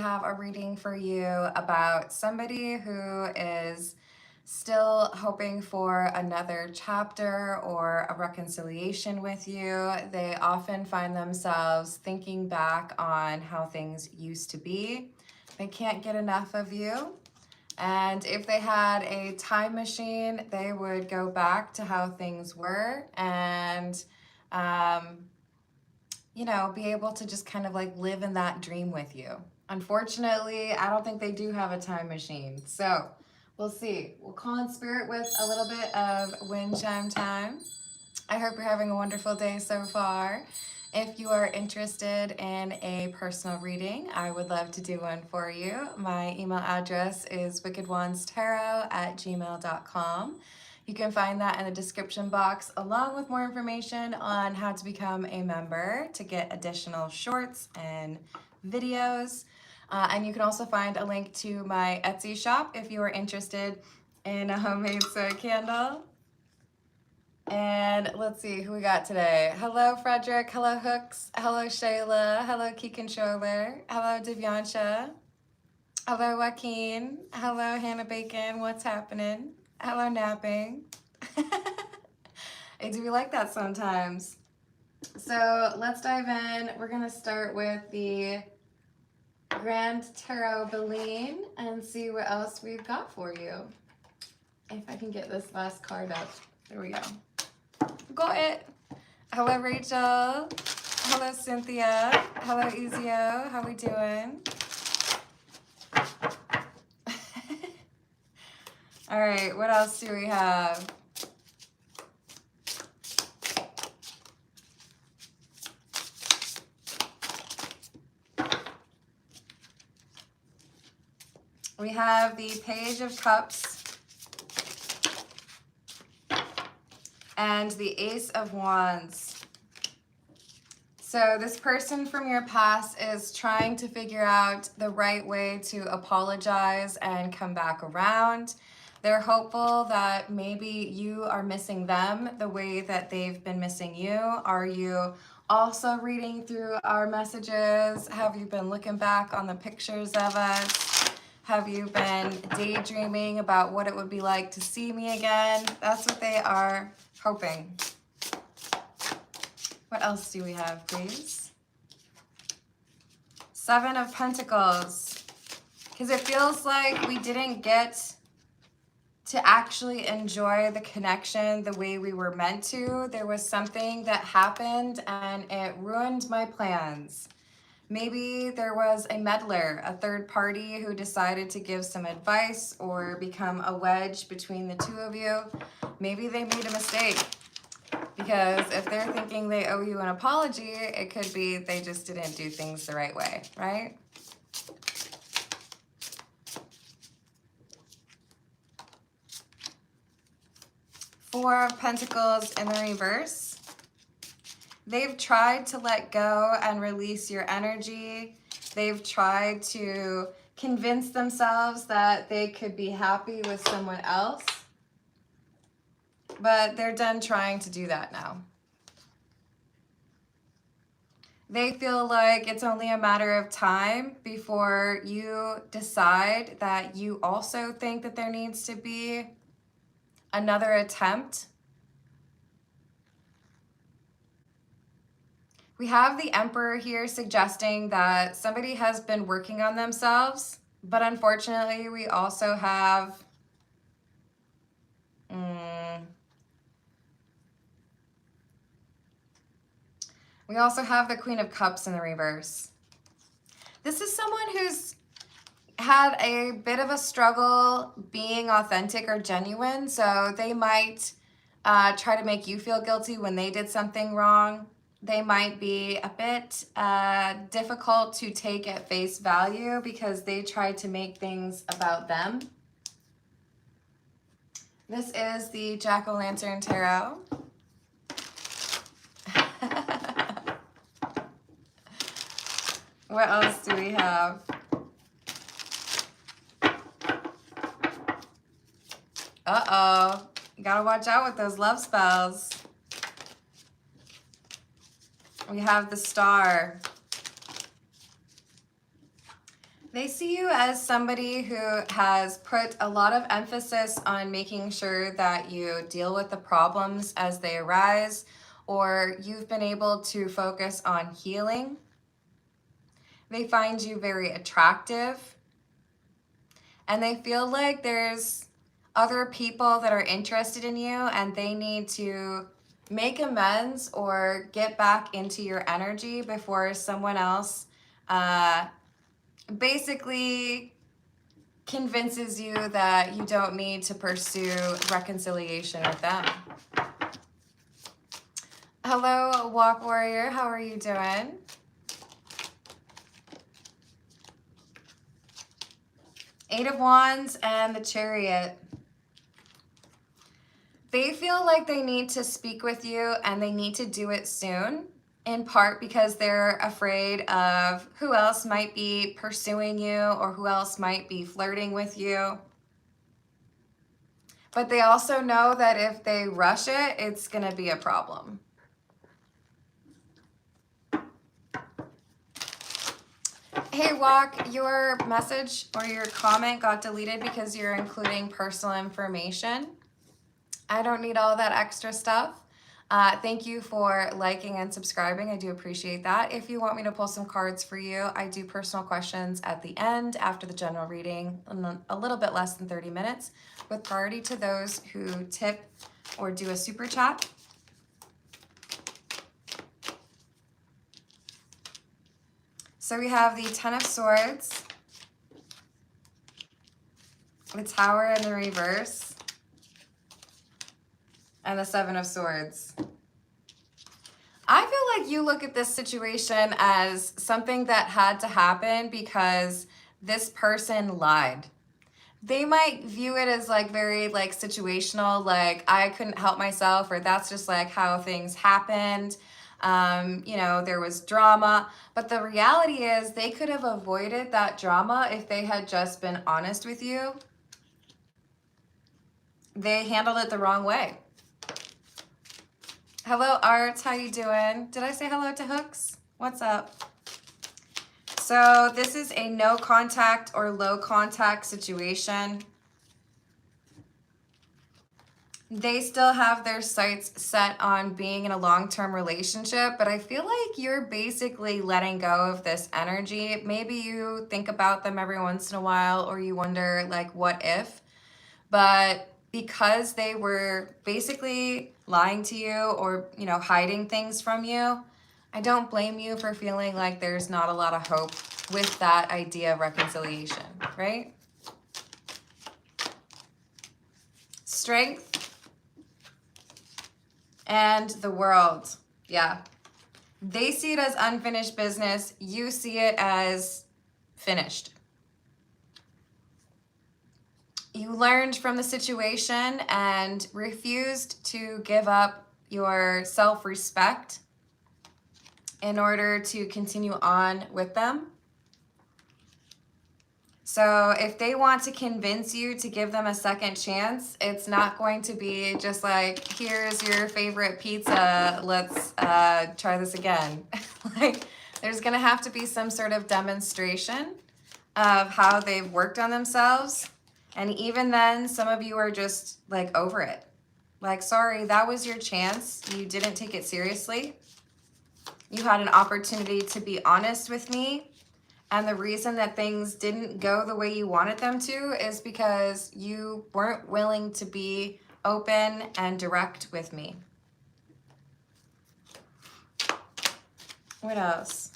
have a reading for you about somebody who is still hoping for another chapter or a reconciliation with you. They often find themselves thinking back on how things used to be. They can't get enough of you. And if they had a time machine, they would go back to how things were and, be able to just kind of like live in that dream with you. Unfortunately, I don't think they do have a time machine. So we'll see. We'll call in spirit with a little bit of wind chime time. I hope you're having a wonderful day so far. If you are interested in a personal reading, I would love to do one for you. My email address is wickedwandstarot@gmail.com. You can find that in the description box, along with more information on how to become a member to get additional shorts and videos. And you can also find a link to my Etsy shop if you are interested in a homemade soy candle. And let's see who we got today. Hello, Frederick. Hello, Hooks. Hello, Shayla. Hello, Key Controller. Hello, Divyansha. Hello, Joaquin. Hello, Hannah Bacon. What's happening? Hello, Napping. I do like that sometimes. So let's dive in. We're going to start with the Grand Tarot Beline and see what else we've got for you. If I can get this last card up. There we go. Got it. Hello, Rachel. Hello, Cynthia. Hello, Ezio. How we doing? All right, what else do we have? We have the Page of Cups and the Ace of Wands. So this person from your past is trying to figure out the right way to apologize and come back around. They're hopeful that maybe you are missing them the way that they've been missing you. Are you also reading through our messages? Have you been looking back on the pictures of us? Have you been daydreaming about what it would be like to see me again? That's what they are hoping. What else do we have, please? Seven of Pentacles. Because it feels like we didn't get to actually enjoy the connection the way we were meant to. There was something that happened and it ruined my plans. Maybe there was a meddler, a third party who decided to give some advice or become a wedge between the two of you. Maybe they made a mistake. Because if they're thinking they owe you an apology, it could be they just didn't do things the right way, right? Four of Pentacles in the reverse. They've tried to let go and release your energy. They've tried to convince themselves that they could be happy with someone else. But they're done trying to do that now. They feel like it's only a matter of time before you decide that you also think that there needs to be another attempt. We have the Emperor here suggesting that somebody has been working on themselves, but unfortunately we also have the Queen of Cups in the reverse. This is someone who's had a bit of a struggle being authentic or genuine, so they might try to make you feel guilty when they did something wrong. They might be a bit difficult to take at face value because they tried to make things about them. This is the Jack-o'-lantern Tarot. What else do we have? Uh-oh. You gotta watch out with those love spells. We have the Star. They see you as somebody who has put a lot of emphasis on making sure that you deal with the problems as they arise, or you've been able to focus on healing. They find you very attractive, and they feel like there's other people that are interested in you and they need to make amends or get back into your energy before someone else basically convinces you that you don't need to pursue reconciliation with them. Hello, Walk Warrior. How are you doing? Eight of Wands and the Chariot. They feel like they need to speak with you and they need to do it soon, in part because they're afraid of who else might be pursuing you or who else might be flirting with you. But they also know that if they rush it, it's going to be a problem. Hey, Walk, your message or your comment got deleted because you're including personal information. I don't need all that extra stuff. Thank you for liking and subscribing. I do appreciate that. If you want me to pull some cards for you, I do personal questions at the end after the general reading in a little bit less than 30 minutes with priority to those who tip or do a super chat. So we have the Ten of Swords, the Tower in the reverse, and the Seven of Swords. I feel like you look at this situation as something that had to happen because this person lied. They might view it as like very like situational, like I couldn't help myself, or that's just like how things happened. You know, there was drama, but the reality is they could have avoided that drama if they had just been honest with you. They handled it the wrong way. Hello, Arts. How you doing? Did I say hello to Hooks? What's up? So this is a no contact or low contact situation. They still have their sights set on being in a long-term relationship, but I feel like you're basically letting go of this energy. Maybe you think about them every once in a while, or you wonder like, what if? But because they were basically lying to you or, you know, hiding things from you, I don't blame you for feeling like there's not a lot of hope with that idea of reconciliation, right? Strength and the World. Yeah. They see it as unfinished business. You see it as finished. You learned from the situation and refused to give up your self-respect in order to continue on with them. So if they want to convince you to give them a second chance, it's not going to be just like, here's your favorite pizza, let's try this again. Like, there's gonna have to be some sort of demonstration of how they've worked on themselves. And even then, some of you are just like over it. Like, sorry, that was your chance. You didn't take it seriously. You had an opportunity to be honest with me. And the reason that things didn't go the way you wanted them to is because you weren't willing to be open and direct with me. What else?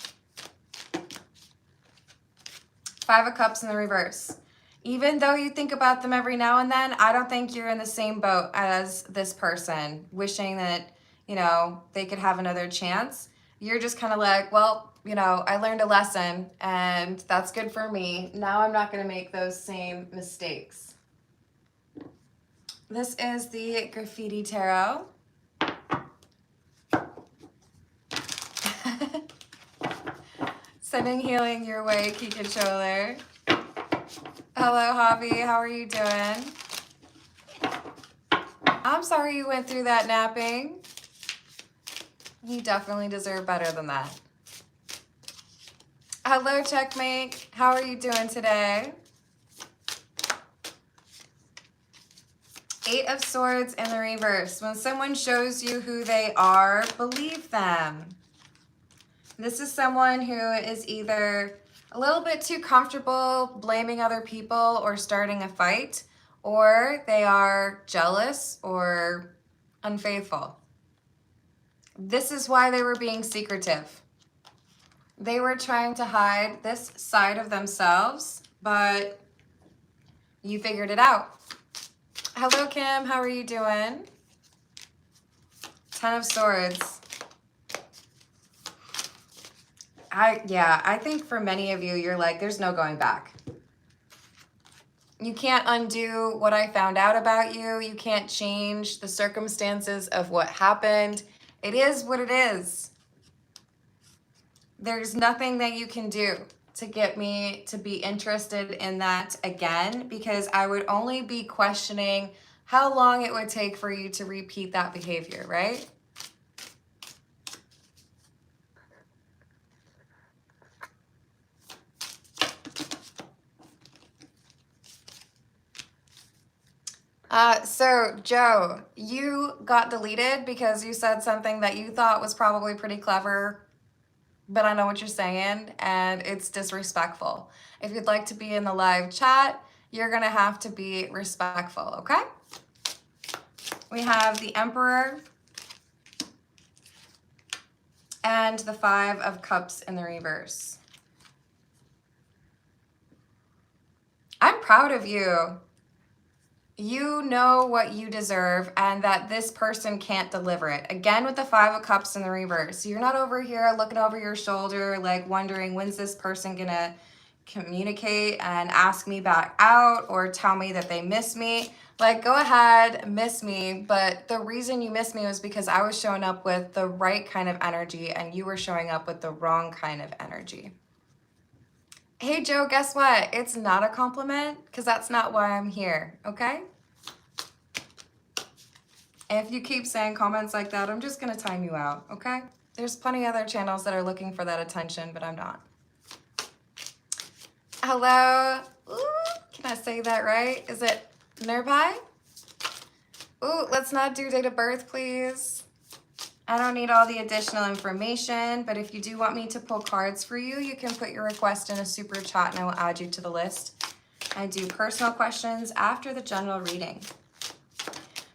Five of Cups in the reverse. Even though you think about them every now and then, I don't think you're in the same boat as this person, wishing that, you know, they could have another chance. You're just kind of like, well, you know, I learned a lesson and that's good for me. Now I'm not going to make those same mistakes. This is the Graffiti Tarot. Sending healing your way, Key Controller. Hello, Hobby. How are you doing? I'm sorry you went through that napping. You definitely deserve better than that. Hello, Checkmate. How are you doing today? Eight of Swords in the reverse. When someone shows you who they are, believe them. This is someone who is either a little bit too comfortable blaming other people or starting a fight, or they are jealous or unfaithful. This is why they were being secretive. They were trying to hide this side of themselves, but you figured it out. Hello, Kim. How are you doing? Ten of Swords. I think for many of you, you're like, there's no going back. You can't undo what I found out about you. You can't change the circumstances of what happened. It is what it is. There's nothing that you can do to get me to be interested in that again, because I would only be questioning how long it would take for you to repeat that behavior, right? So Joe, you got deleted because you said something that you thought was probably pretty clever, but I know what you're saying, and it's disrespectful. If you'd like to be in the live chat, you're gonna have to be respectful, okay? We have the Emperor and the Five of Cups in the reverse. I'm proud of you. You know what you deserve and that this person can't deliver it. Again, with the Five of Cups in the reverse. You're not over here looking over your shoulder, like wondering, when's this person gonna communicate and ask me back out or tell me that they miss me? Like, go ahead, miss me. But the reason you missed me was because I was showing up with the right kind of energy and you were showing up with the wrong kind of energy. Hey, Joe, guess what? It's not a compliment because that's not why I'm here, okay? If you keep saying comments like that, I'm just going to time you out, okay? There's plenty of other channels that are looking for that attention, but I'm not. Hello? Ooh, can I say that right? Is it Nirbai? Ooh, let's not do date of birth, please. I don't need all the additional information, but if you do want me to pull cards for you, you can put your request in a super chat and I will add you to the list. I do personal questions after the general reading.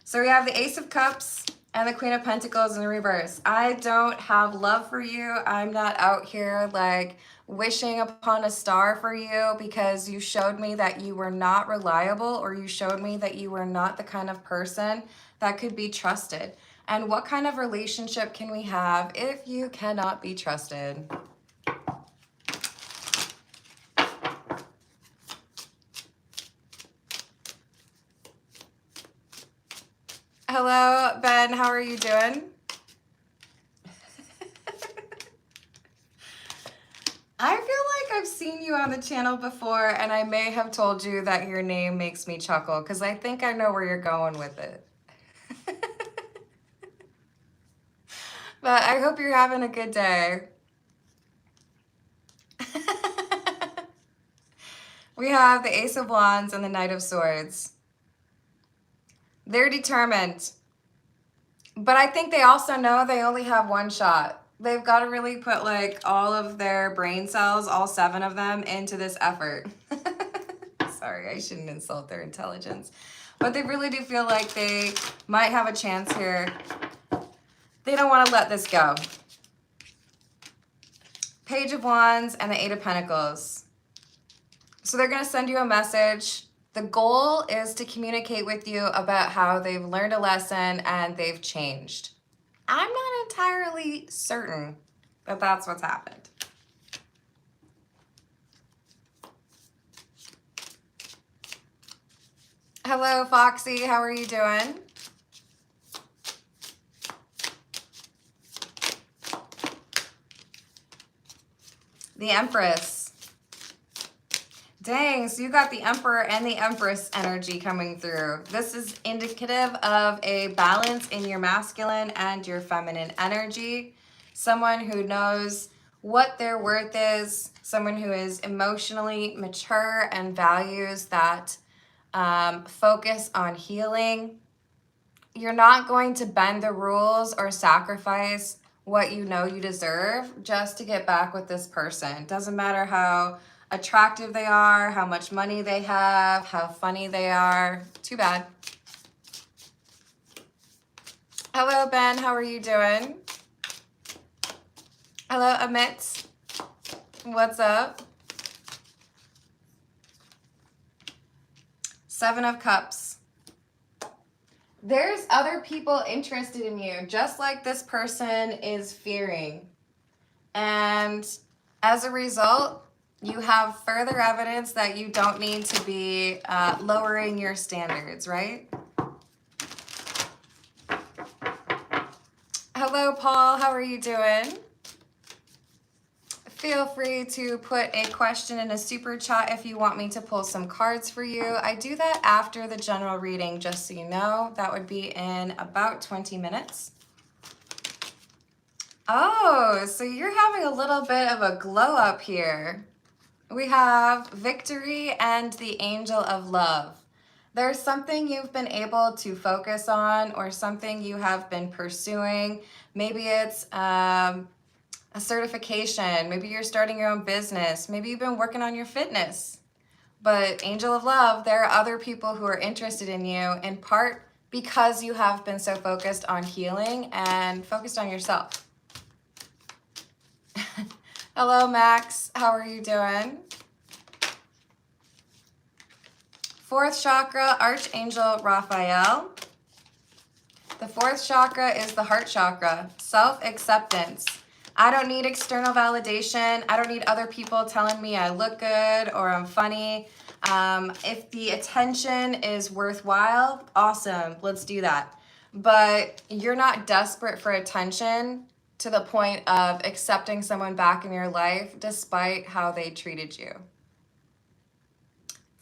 So we have the Ace of Cups and the Queen of Pentacles in the reverse. I don't have love for you. I'm not out here like wishing upon a star for you because you showed me that you were not reliable or you showed me that you were not the kind of person that could be trusted. And what kind of relationship can we have if you cannot be trusted? Hello, Ben. How are you doing? I feel like I've seen you on the channel before, and I may have told you that your name makes me chuckle because I think I know where you're going with it. But I hope you're having a good day. We have the Ace of Wands and the Knight of Swords. They're determined. But I think they also know they only have one shot. They've got to really put like all of their brain cells, all 7 of them, into this effort. Sorry, I shouldn't insult their intelligence. But they really do feel like they might have a chance here. They don't want to let this go. Page of Wands and the Eight of Pentacles. So they're going to send you a message. The goal is to communicate with you about how they've learned a lesson and they've changed. I'm not entirely certain that that's what's happened. Hello, Foxy. How are you doing? The Empress. Dang, so you got the Emperor and the Empress energy coming through. This is indicative of a balance in your masculine and your feminine energy. Someone who knows what their worth is, someone who is emotionally mature and values that focus on healing. You're not going to bend the rules or sacrifice what you know you deserve just to get back with this person. Doesn't matter how attractive they are, how much money they have, how funny they are. Too bad. Hello, Ben. How are you doing? Hello, Amit. What's up? 7 of Cups. There's other people interested in you, just like this person is fearing. And as a result, you have further evidence that you don't need to be lowering your standards, right? Hello, Paul. How are you doing? Feel free to put a question in a super chat if you want me to pull some cards for you. I do that after the general reading, just so you know. That would be in about 20 minutes. Oh, so you're having a little bit of a glow up here. We have Victory and the Angel of Love. There's something you've been able to focus on or something you have been pursuing. Maybe it's a certification. Maybe you're starting your own business. Maybe you've been working on your fitness. But Angel of Love, there are other people who are interested in you, in part because you have been so focused on healing and focused on yourself. Hello, Max. How are you doing? 4th chakra, Archangel Raphael. The 4th chakra is the heart chakra, self-acceptance. I don't need external validation. I don't need other people telling me I look good or I'm funny. If the attention is worthwhile, awesome, let's do that. But you're not desperate for attention to the point of accepting someone back in your life despite how they treated you.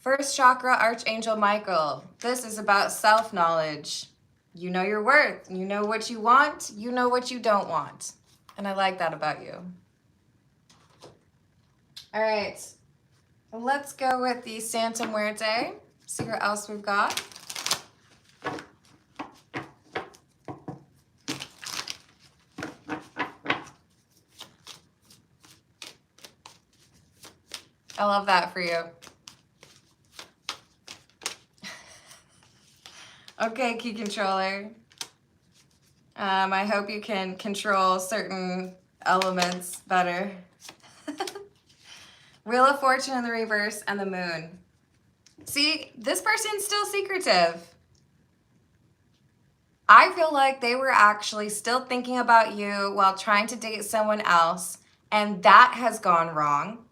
1st chakra, Archangel Michael. This is about self-knowledge. You know your worth. You know what you want. You know what you don't want. And I like that about you. All right. Let's go with the Santa Muerte. See what else we've got. I love that for you. Okay, key controller. I hope you can control certain elements better. Wheel of Fortune in the reverse and the moon. See, this person's still secretive. I feel like they were actually still thinking about you while trying to date someone else, and that has gone wrong.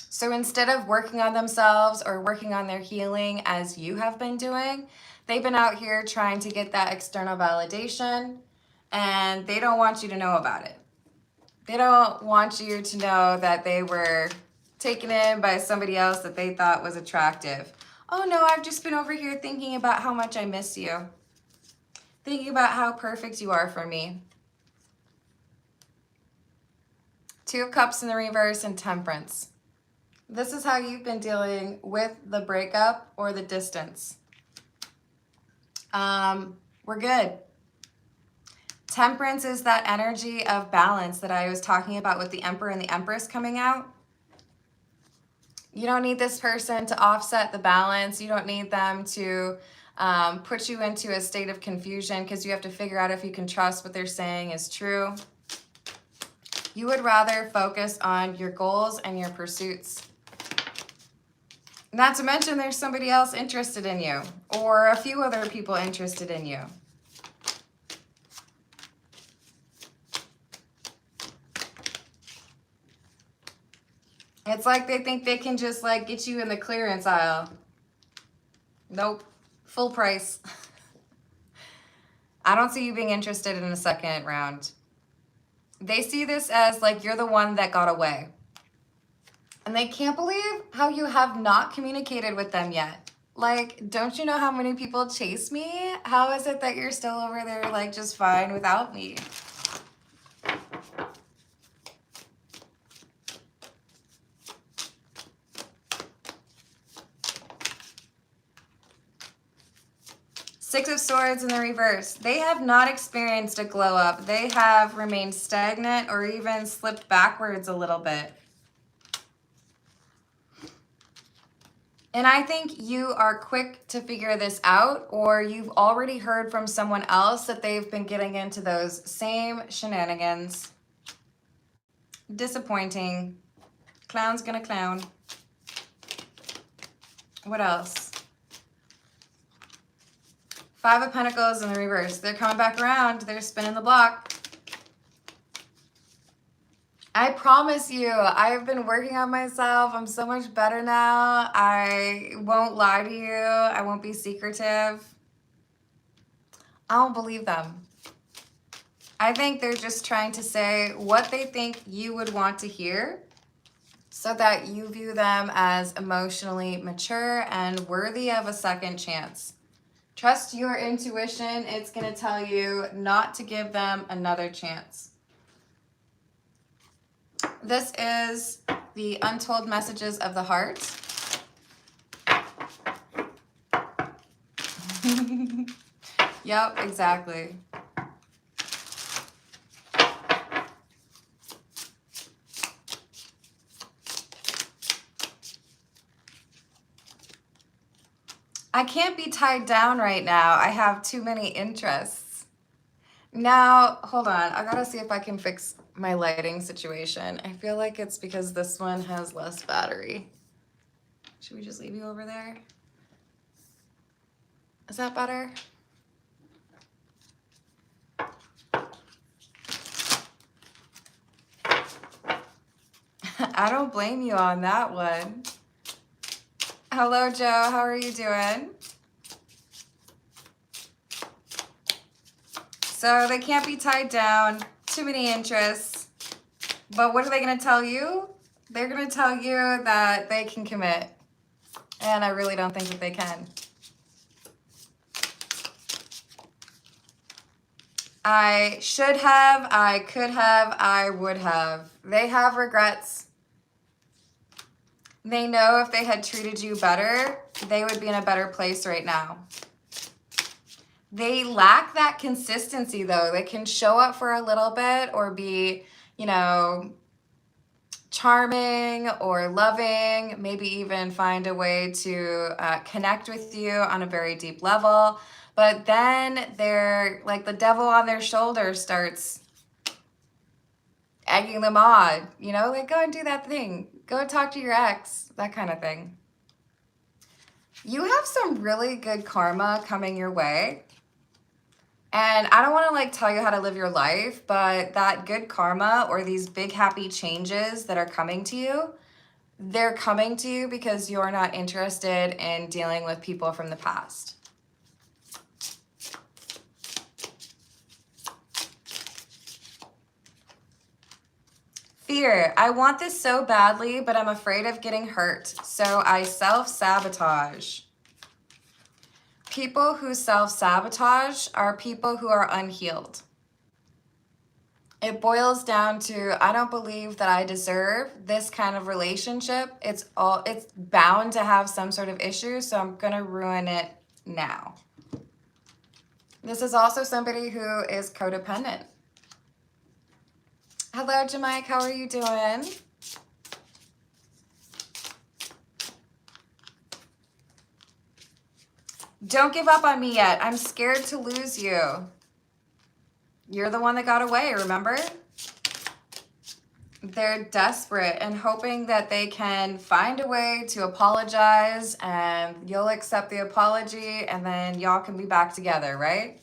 So instead of working on themselves or working on their healing as you have been doing, they've been out here trying to get that external validation, and they don't want you to know about it. They don't want you to know that they were taken in by somebody else that they thought was attractive. Oh no, I've just been over here thinking about how much I miss you. Thinking about how perfect you are for me. 2 of Cups in the reverse and Temperance. This is how you've been dealing with the breakup or the distance. We're good. Temperance is that energy of balance that I was talking about with the Emperor and the Empress coming out. You don't need this person to offset the balance. You don't need them to put you into a state of confusion because you have to figure out if you can trust what they're saying is true. You would rather focus on your goals and your pursuits. Not to mention there's somebody else interested in you, or a few other people interested in you. It's like they think they can just like get you in the clearance aisle. Nope, full price. I don't see you being interested in a second round. They see this as like you're the one that got away. And they can't believe how you have not communicated with them yet. Like, don't you know how many people chase me? How is it that you're still over there, like, just fine without me? Six of Swords in the reverse. They have not experienced a glow up. They have remained stagnant or even slipped backwards a little bit. And I think you are quick to figure this out, or you've already heard from someone else that they've been getting into those same shenanigans. Disappointing. Clown's gonna clown. What else? Five of Pentacles in the reverse. They're coming back around. They're spinning the block. I promise you, I've been working on myself. I'm so much better now. I won't lie to you. I won't be secretive. I don't believe them. I think they're just trying to say what they think you would want to hear so that you view them as emotionally mature and worthy of a second chance. Trust your intuition. It's going to tell you not to give them another chance. This is the Untold Messages of the Heart. Yep, exactly. I can't be tied down right now. I have too many interests. Now, hold on. I gotta see if I can fix my lighting situation. I feel like it's because this one has less battery. Should we just leave you over there? Is that better? I don't blame you on that one. Hello, Joe. How are you doing? So they can't be tied down. Too many interests. But what are they going to tell you? They're going to tell you that they can commit. And I really don't think that they can. I should have, I could have, I would have. They have regrets. They know if they had treated you better, they would be in a better place right now. They lack that consistency though. They can show up for a little bit or be, you know, charming or loving, maybe even find a way to connect with you on a very deep level. But then they're like the devil on their shoulder starts egging them on, you know, like go and do that thing. Go talk to your ex, that kind of thing. You have some really good karma coming your way. And I don't want to like tell you how to live your life, but that good karma or these big happy changes that are coming to you, they're coming to you because you're not interested in dealing with people from the past. Fear. I want this so badly, but I'm afraid of getting hurt, so I self-sabotage. People who self-sabotage are people who are unhealed. It boils down to, I don't believe that I deserve this kind of relationship. It's bound to have some sort of issue, so I'm gonna ruin it now. This is also somebody who is codependent. Hello, Jamaica, how are you doing? Don't give up on me yet. I'm scared to lose you. You're the one that got away, remember? They're desperate and hoping that they can find a way to apologize and you'll accept the apology and then y'all can be back together, right?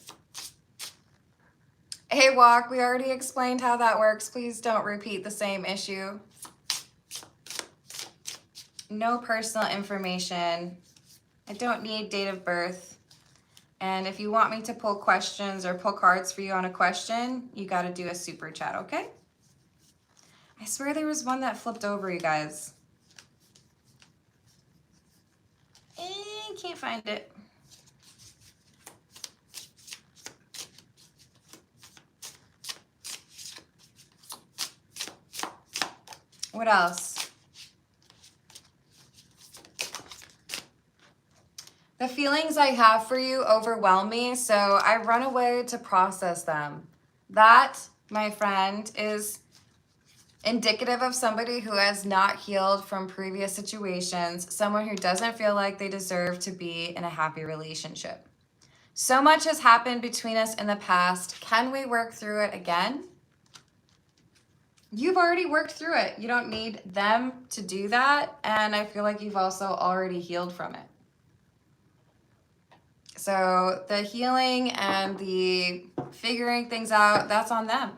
Hey, Walk, we already explained how that works. Please don't repeat the same issue. No personal information. I don't need date of birth. And if you want me to pull questions or pull cards for you on a question, you got to do a super chat, okay? I swear there was one that flipped over, you guys. Can't find it. What else? The feelings I have for you overwhelm me, so I run away to process them. That, my friend, is indicative of somebody who has not healed from previous situations, someone who doesn't feel like they deserve to be in a happy relationship. So much has happened between us in the past. Can we work through it again? You've already worked through it. You don't need them to do that. And I feel like you've also already healed from it. So the healing and the figuring things out, that's on them.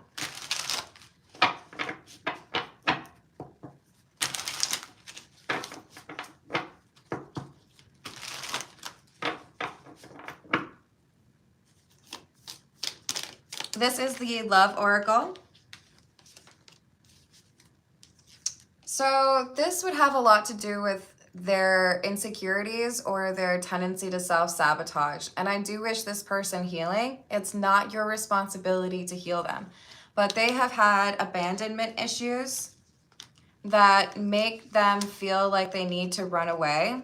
This is the Love Oracle. So this would have a lot to do with their insecurities or their tendency to self-sabotage. And I do wish this person healing. It's not your responsibility to heal them. But they have had abandonment issues that make them feel like they need to run away.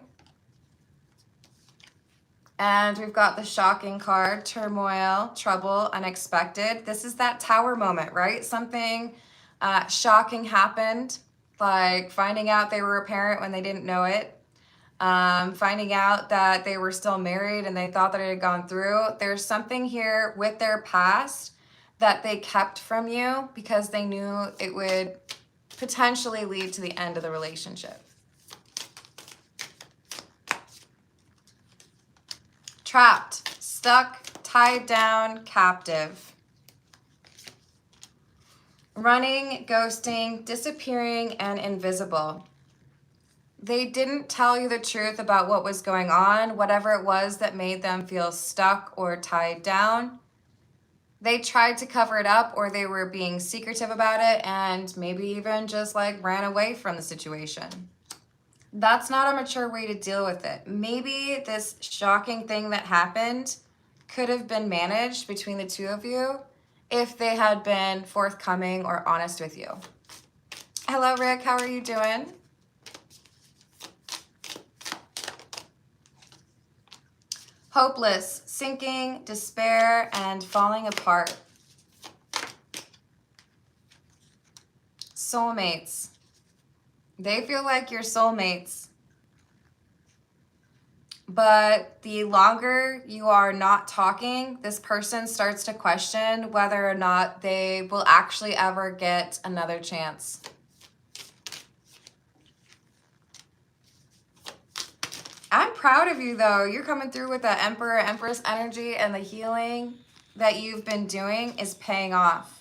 And we've got the shocking card, turmoil, trouble, unexpected. This is that tower moment, right? Something shocking happened, like finding out they were a parent when they didn't know it, finding out that they were still married and they thought that it had gone through. There's something here with their past that they kept from you because they knew it would potentially lead to the end of the relationship. Trapped, stuck, tied down, captive. Running, ghosting, disappearing, and invisible. They didn't tell you the truth about what was going on, whatever it was that made them feel stuck or tied down. They tried to cover it up, or they were being secretive about it and maybe even just like ran away from the situation. That's not a mature way to deal with it. Maybe this shocking thing that happened could have been managed between the two of you if they had been forthcoming or honest with you. Hello, Rick. How are you doing? Hopeless, sinking, despair, and falling apart. Soulmates. They feel like you're soulmates. But the longer you are not talking, this person starts to question whether or not they will actually ever get another chance. I'm proud of you, though. You're coming through with that Emperor, Empress energy, and the healing that you've been doing is paying off.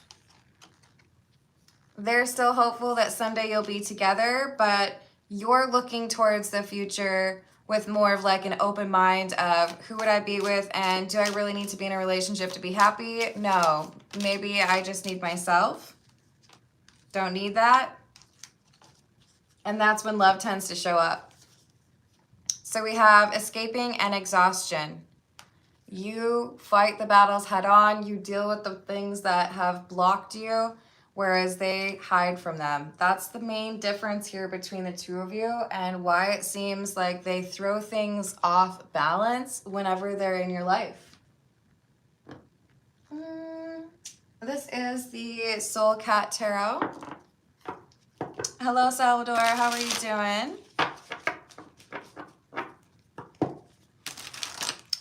They're still hopeful that someday you'll be together, but you're looking towards the future with more of like an open mind of who would I be with and do I really need to be in a relationship to be happy? No, maybe I just need myself. Don't need that. And that's when love tends to show up. So we have escaping and exhaustion. You fight the battles head on. You deal with the things that have blocked you, whereas they hide from them. That's the main difference here between the two of you and why it seems like they throw things off balance whenever they're in your life. This is the Soul Cat Tarot. Hello, Salvador. How are you doing?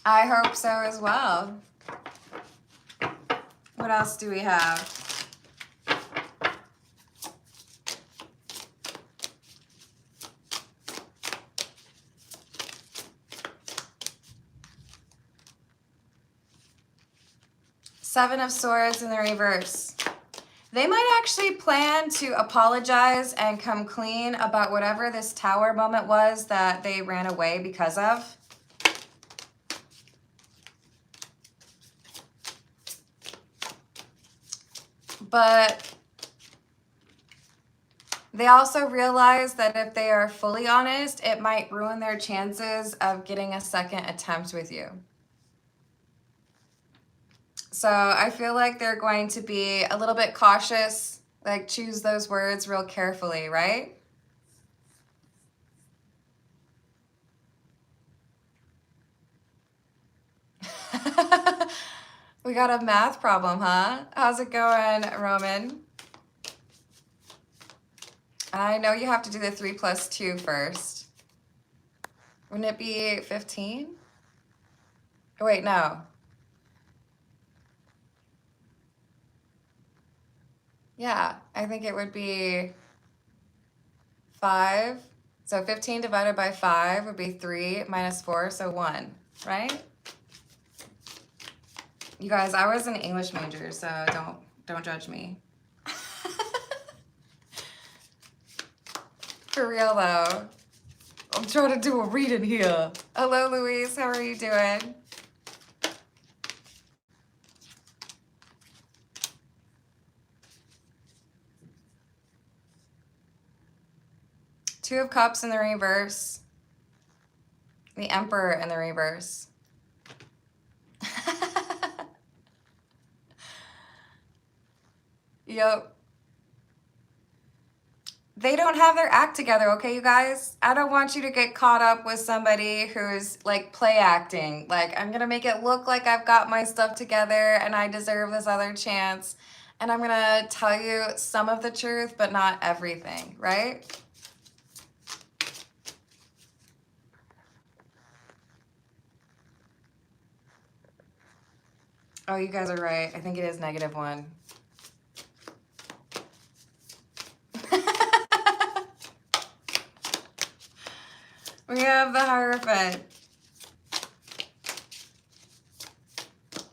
I hope so as well. What else do we have? Seven of Swords in the reverse. They might actually plan to apologize and come clean about whatever this tower moment was that they ran away because of. But they also realize that if they are fully honest, it might ruin their chances of getting a second attempt with you. So I feel like they're going to be a little bit cautious, like choose those words real carefully, right? We got a math problem, huh? How's it going, Roman? I know you have to do the 3 plus 2 first. Wouldn't it be 15? Oh, wait, no. Yeah, I think it would be 5. So 15 divided by 5 would be 3 minus 4, so 1, right? You guys, I was an English major, so don't judge me. For real though. I'm trying to do a reading here. Hello, Louise. How are you doing? Two of Cups in the reverse. The Emperor in the reverse. Yep. They don't have their act together, okay, you guys? I don't want you to get caught up with somebody who's like play acting. Like, I'm gonna make it look like I've got my stuff together and I deserve this other chance. And I'm gonna tell you some of the truth, but not everything, right? Oh, you guys are right. I think it is -1. We have the Hierophant.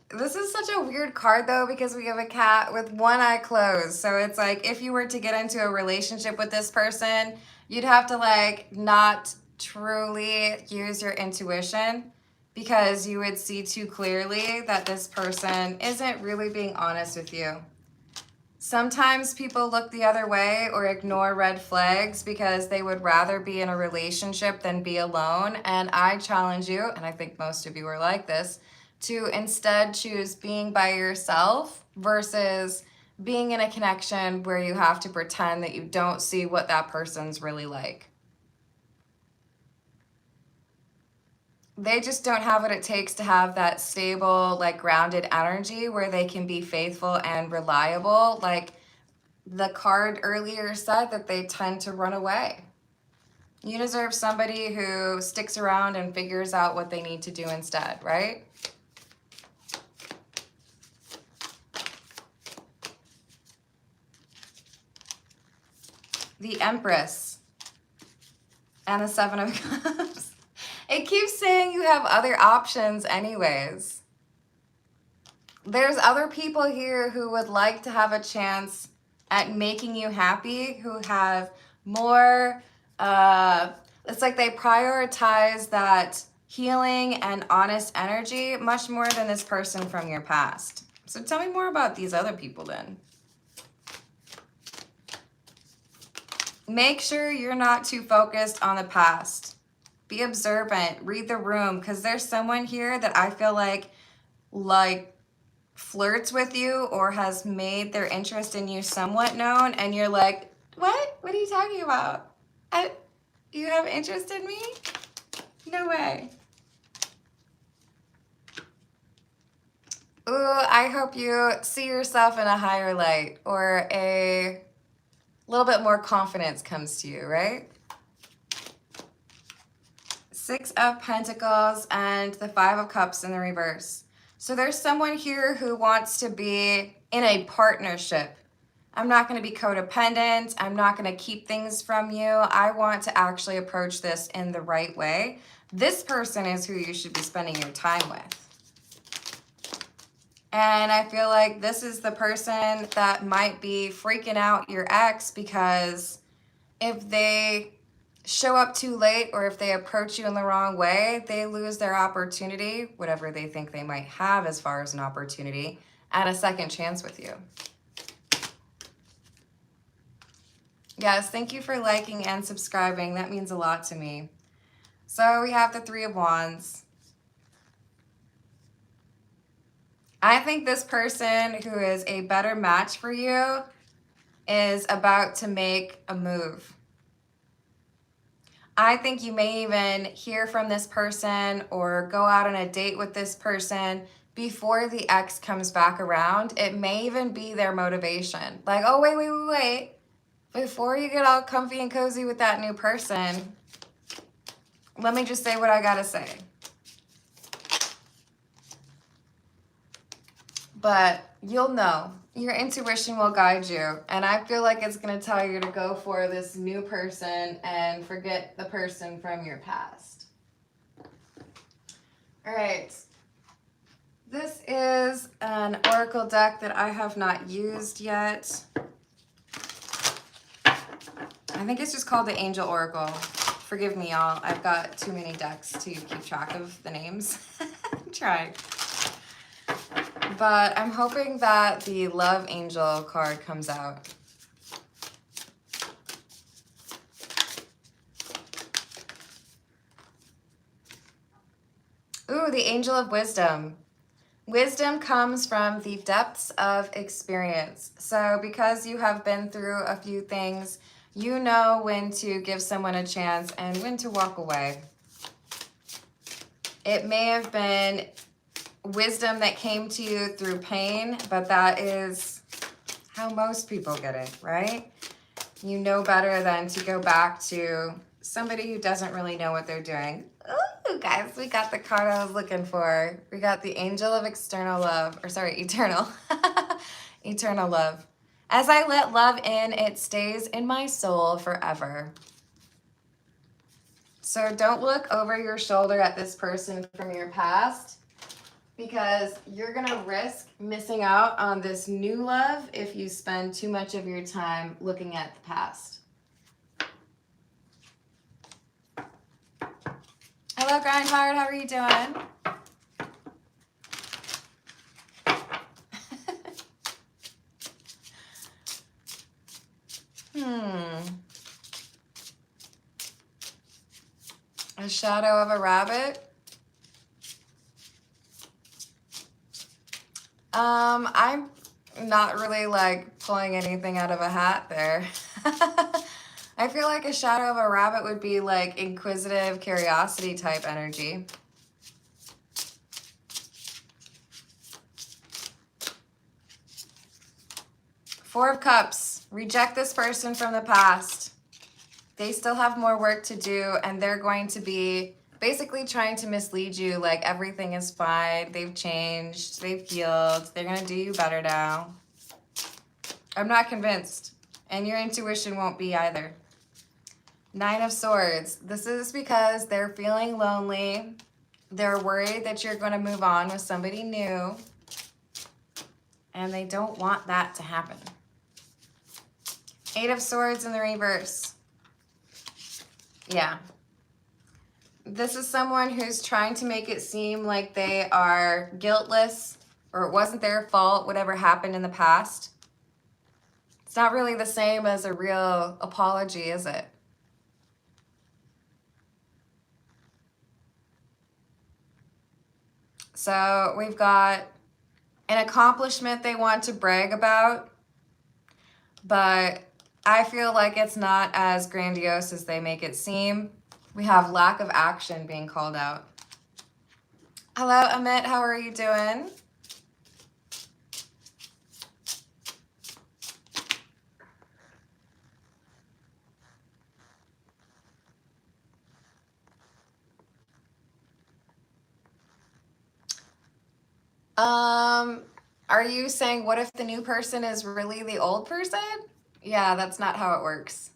This is such a weird card though, because we have a cat with one eye closed. So it's like, if you were to get into a relationship with this person, you'd have to like not truly use your intuition, because you would see too clearly that this person isn't really being honest with you. Sometimes people look the other way or ignore red flags because they would rather be in a relationship than be alone. And I challenge you, and I think most of you are like this, to instead choose being by yourself versus being in a connection where you have to pretend that you don't see what that person's really like. They just don't have what it takes to have that stable, like grounded energy where they can be faithful and reliable. Like the card earlier said, that they tend to run away. You deserve somebody who sticks around and figures out what they need to do instead, right? The Empress and the 7 of Cups. It keeps saying you have other options anyways. There's other people here who would like to have a chance at making you happy, who have more, it's like they prioritize that healing and honest energy much more than this person from your past. So tell me more about these other people then. Make sure you're not too focused on the past. Be observant, read the room, because there's someone here that I feel like flirts with you or has made their interest in you somewhat known, and you're like, what? What are you talking about? You have interest in me? No way. Ooh, I hope you see yourself in a higher light, or a little bit more confidence comes to you, right? 6 of Pentacles and the 5 of Cups in the reverse. So there's someone here who wants to be in a partnership. I'm not going to be codependent. I'm not going to keep things from you. I want to actually approach this in the right way. This person is who you should be spending your time with. And I feel like this is the person that might be freaking out your ex, because if they show up too late or if they approach you in the wrong way, they lose their opportunity, whatever they think they might have as far as an opportunity, at a second chance with you. Yes, thank you for liking and subscribing. That means a lot to me. So we have the 3 of Wands. I think this person who is a better match for you is about to make a move. I think you may even hear from this person or go out on a date with this person before the ex comes back around. It may even be their motivation. Like, oh, wait. Before you get all comfy and cozy with that new person, let me just say what I gotta say. But you'll know. Your intuition will guide you. And I feel like it's going to tell you to go for this new person and forget the person from your past. All right. This is an oracle deck that I have not used yet. I think it's just called the Angel Oracle. Forgive me, y'all. I've got too many decks to keep track of the names. I'm trying. But I'm hoping that the Love Angel card comes out. Ooh, the Angel of Wisdom. Wisdom comes from the depths of experience. So because you have been through a few things, you know when to give someone a chance and when to walk away. It may have been wisdom that came to you through pain, but that is how most people get it, right? You know better than to go back to somebody who doesn't really know what they're doing. Ooh, guys, we got the card I was looking for. We got the Angel of Eternal. Eternal love. As I let love in, it stays in my soul forever. So don't look over your shoulder at this person from your past, because you're going to risk missing out on this new love if you spend too much of your time looking at the past. Hello, Grindhard. How are you doing? A shadow of a rabbit. I'm not really like pulling anything out of a hat there. I feel like a shadow of a rabbit would be like inquisitive, curiosity type energy. Four of Cups. Reject this person from the past. They still have more work to do, and they're going to be basically trying to mislead you like everything is fine, they've changed, they've healed, they're going to do you better now. I'm not convinced, and your intuition won't be either. Nine of Swords. This is because they're feeling lonely. They're worried that you're going to move on with somebody new, and they don't want that to happen. Eight of Swords in the reverse. Yeah. This is someone who's trying to make it seem like they are guiltless, or it wasn't their fault, whatever happened in the past. It's not really the same as a real apology, is it? So we've got an accomplishment they want to brag about, but I feel like it's not as grandiose as they make it seem. We have lack of action being called out. Hello, Amit. How are you doing? Are you saying what if the new person is really the old person? Yeah, that's not how it works.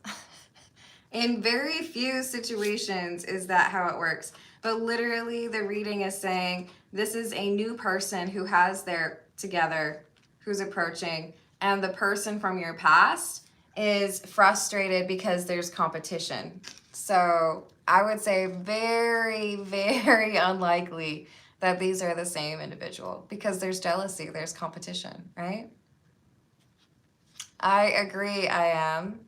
In very few situations is that how it works. But literally the reading is saying this is a new person who has their together, who's approaching, and the person from your past is frustrated because there's competition. So I would say very, very unlikely that these are the same individual, because there's jealousy, there's competition, right? I agree, I am.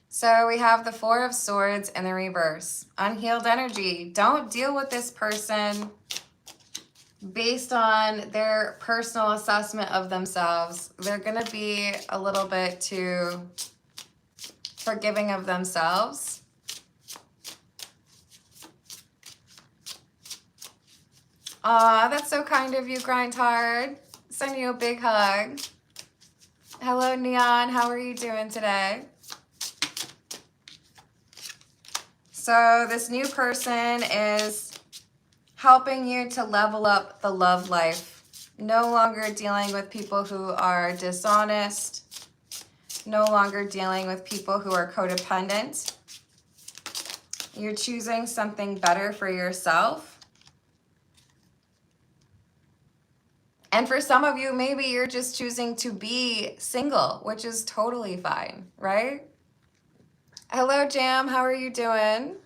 So we have the Four of Swords in the reverse. Unhealed energy. Don't deal with this person based on their personal assessment of themselves. They're going to be a little bit too forgiving of themselves. Aw, that's so kind of you, Grind Hard. Send you a big hug. Hello, Neon. How are you doing today? So this new person is helping you to level up the love life. No longer dealing with people who are dishonest. No longer dealing with people who are codependent. You're choosing something better for yourself. And for some of you, maybe you're just choosing to be single, which is totally fine, right? Hello, Jam. How are you doing?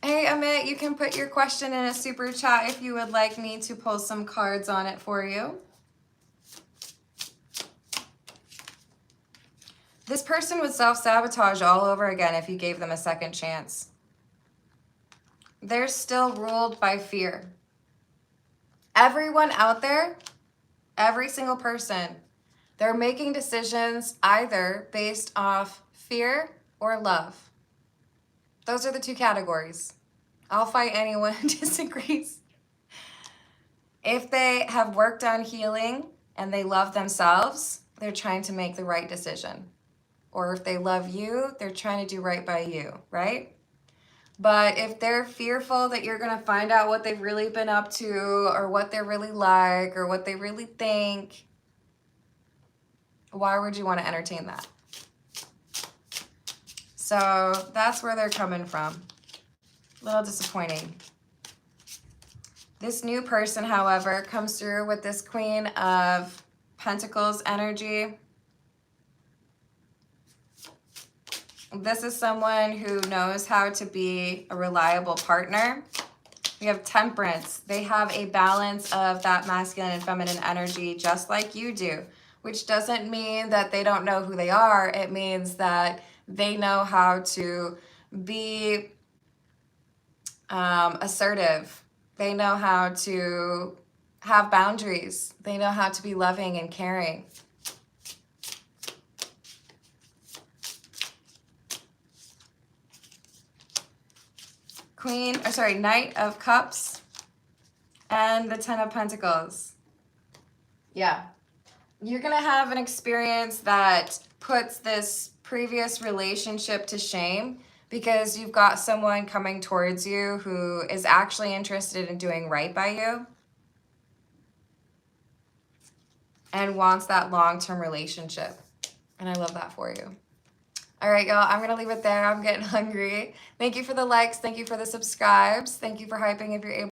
Hey, Amit, you can put your question in a super chat if you would like me to pull some cards on it for you. This person would self-sabotage all over again if you gave them a second chance. They're still ruled by fear. Everyone out there, every single person, they're making decisions either based off fear or love. Those are the two categories. I'll fight anyone who disagrees. If they have worked on healing and they love themselves, they're trying to make the right decision. Or if they love you, they're trying to do right by you, right? But if they're fearful that you're going to find out what they've really been up to or what they're really like or what they really think, why would you want to entertain that? So that's where they're coming from. A little disappointing. This new person, however, comes through with this Queen of Pentacles energy. This is someone who knows how to be a reliable partner. We have Temperance. They have a balance of that masculine and feminine energy just like you do, which doesn't mean that they don't know who they are. It means that they know how to be assertive. They know how to have boundaries. They know how to be loving and caring. Knight of Cups and the Ten of Pentacles. Yeah. You're going to have an experience that puts this previous relationship to shame because you've got someone coming towards you who is actually interested in doing right by you and wants that long-term relationship. And I love that for you. All right, y'all, I'm going to leave it there. I'm getting hungry. Thank you for the likes. Thank you for the subscribes. Thank you for hyping if you're able.